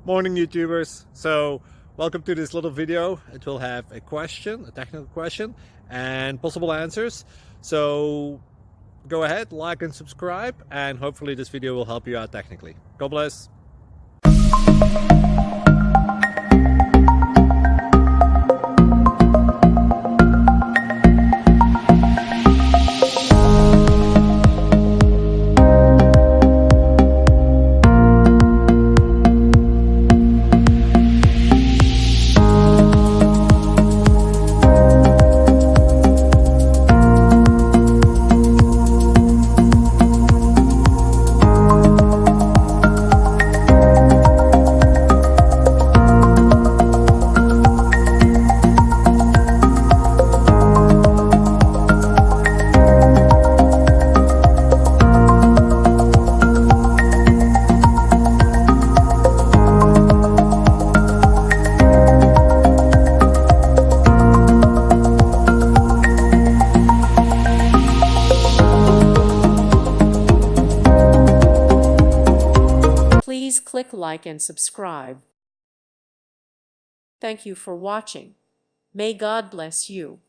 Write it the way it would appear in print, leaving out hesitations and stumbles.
Morning YouTubers. So welcome to this little video. It will have a question, a technical question, and possible answers. So go ahead, like and subscribe, and hopefully this video will help you out technically. God bless. Please click like and subscribe. Thank you for watching. May God bless you.